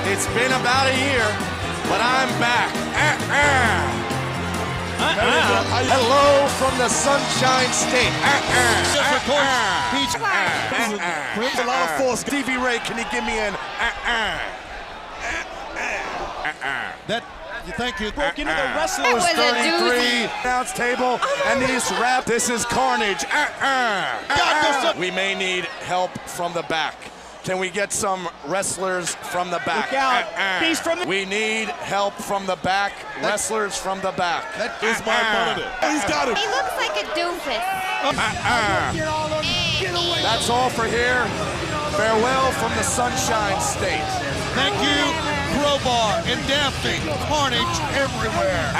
It's been about a year, but I'm back. Hello from the Sunshine State. Brings a lot of force. Stevie Ray, can you give me an That, thank you. Broke into the wrestler's 33-ounce table, and these rap. This is carnage. We may need help from the back. Can we get some wrestlers from the back? Look out. Beast from the... We need help from the back. Wrestlers from the back. That is my opponent. He's got it. He looks like a doofus. That's all for here. Farewell from the Sunshine State. Thank you, Crowbar and Daffy. Carnage everywhere.